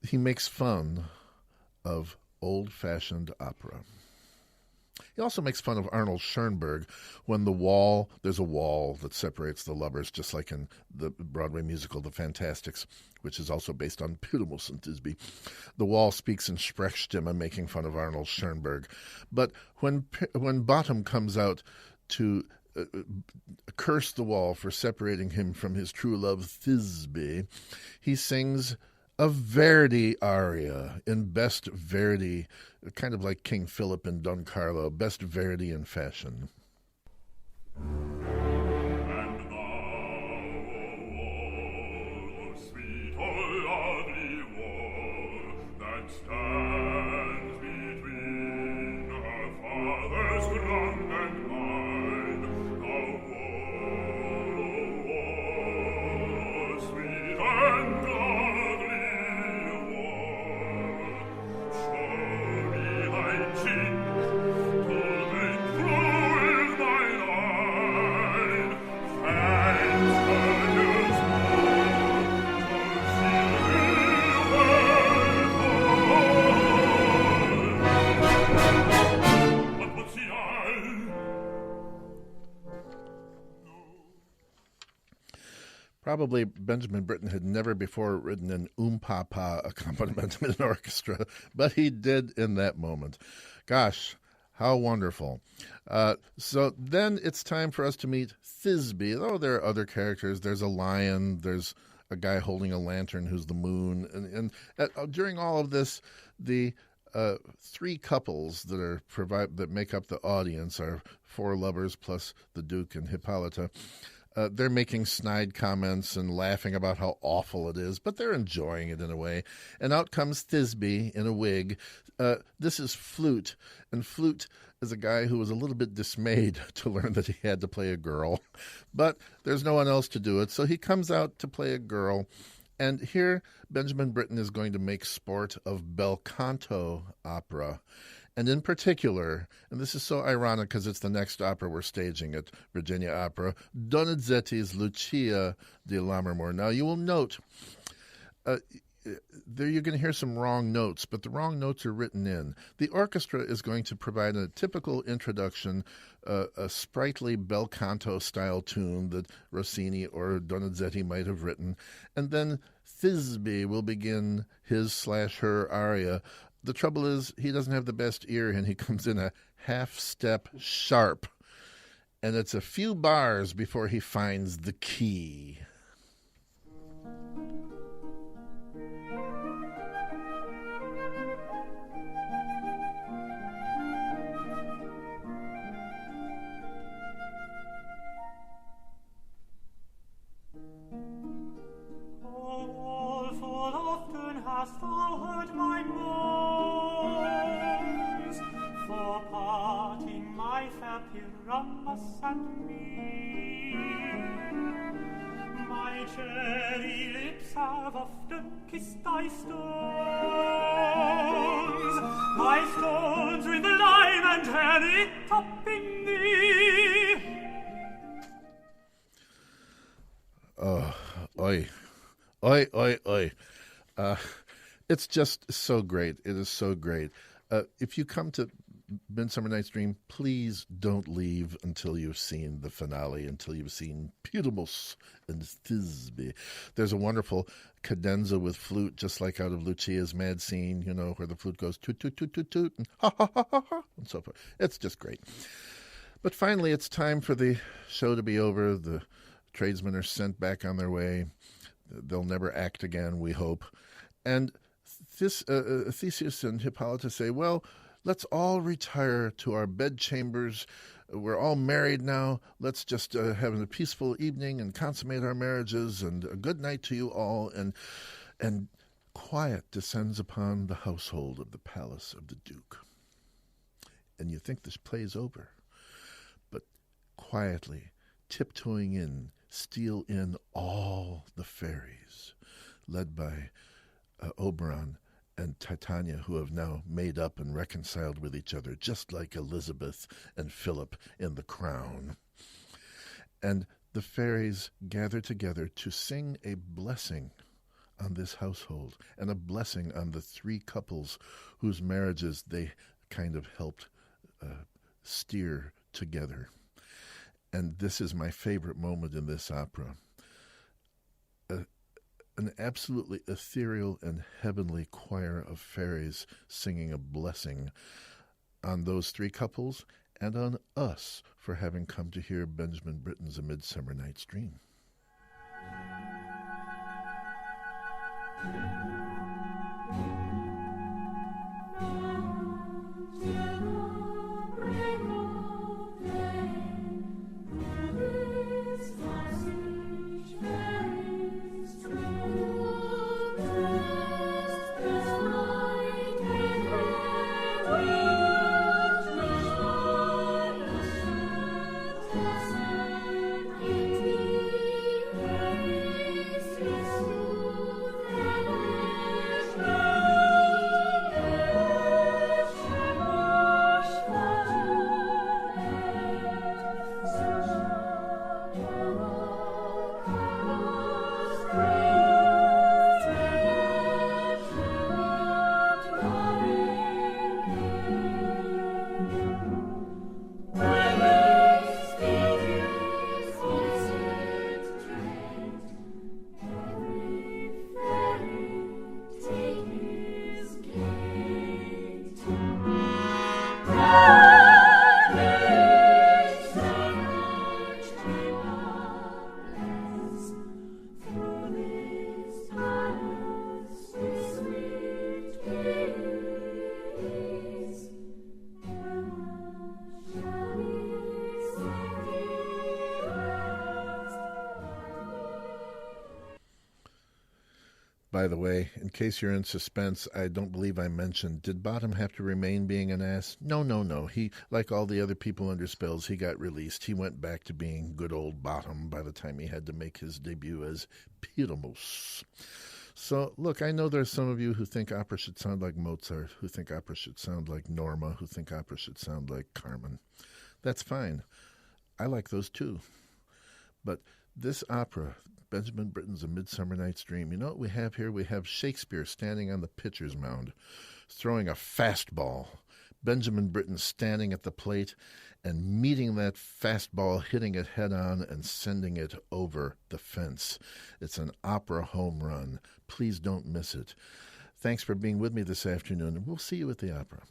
he makes fun of old-fashioned opera. He also makes fun of Arnold Schoenberg when there's a wall that separates the lovers, just like in the Broadway musical The Fantastics, which is also based on Pyramus and Thisbe. The wall speaks in Sprechstimme, making fun of Arnold Schoenberg. But when Bottom comes out to curse the wall for separating him from his true love Thisbe, he sings a Verdi aria in best Verdi, kind of like King Philip in Don Carlo, best Verdian fashion. And thou, O sweet, O lovely wall, that stands between our father's ground and mine, thou wall, sweet and lovely wall, show me thy cheek, to make true is mine eye, thanks to your small, to shield me well. What would see I? Probably Benjamin Britten had never before written an pa accompaniment in an orchestra, but he did in that moment. Gosh, how wonderful. So then it's time for us to meet Thisbe. Oh, there are other characters. There's a lion. There's a guy holding a lantern who's the moon. And during all of this, the three couples that make up the audience are four lovers plus the Duke and Hippolyta. They're making snide comments and laughing about how awful it is, but they're enjoying it in a way. And out comes Thisbe in a wig. This is Flute, and Flute is a guy who was a little bit dismayed to learn that he had to play a girl. But there's no one else to do it, so he comes out to play a girl. And here Benjamin Britten is going to make sport of bel canto opera. And in particular, and this is so ironic because it's the next opera we're staging at Virginia Opera, Donizetti's Lucia di Lammermoor. Now, you will note, there you're going to hear some wrong notes, but the wrong notes are written in. The orchestra is going to provide a typical introduction, a sprightly bel canto style tune that Rossini or Donizetti might have written, and then Thisbe will begin his/her aria. The trouble is, he doesn't have the best ear, and he comes in a half-step sharp. And it's a few bars before he finds the key. Oh, full often hast thou heard my moans, for parting my fair Pyramus and me. My cherry lips have often kissed thy stones with lime and honey topping thee. Oh, oi. Oi, oi, oi. It's just so great. It is so great. If you come to Midsummer Night's Dream, please don't leave until you've seen the finale, until you've seen Pyramus and Thisbe. There's a wonderful cadenza with flute, just like out of Lucia's Mad Scene, where the flute goes toot, toot, toot, toot, toot, and ha, ha, ha, ha, ha, and so forth. It's just great. But finally, it's time for the show to be over. The tradesmen are sent back on their way. They'll never act again, we hope. And Theseus and Hippolyta say, well, let's all retire to our bedchambers. We're all married now. Let's just have a peaceful evening and consummate our marriages, and a good night to you all. And quiet descends upon the household of the palace of the Duke. And you think this play's over. But quietly, tiptoeing in, steal in all the fairies, led by Oberon and Titania, who have now made up and reconciled with each other, just like Elizabeth and Philip in The Crown. And the fairies gather together to sing a blessing on this household, and a blessing on the three couples whose marriages they kind of helped steer together. And this is my favorite moment in this opera. An absolutely ethereal and heavenly choir of fairies singing a blessing on those three couples and on us for having come to hear Benjamin Britten's A Midsummer Night's Dream. By the way, in case you're in suspense, I don't believe I mentioned, did Bottom have to remain being an ass? No. He, like all the other people under spells, he got released. He went back to being good old Bottom by the time he had to make his debut as Pyramus. So, look, I know there's some of you who think opera should sound like Mozart, who think opera should sound like Norma, who think opera should sound like Carmen. That's fine. I like those too. But this opera, Benjamin Britten's A Midsummer Night's Dream, you know what we have here? We have Shakespeare standing on the pitcher's mound, throwing a fastball. Benjamin Britten standing at the plate and meeting that fastball, hitting it head-on and sending it over the fence. It's an opera home run. Please don't miss it. Thanks for being with me this afternoon, and we'll see you at the opera.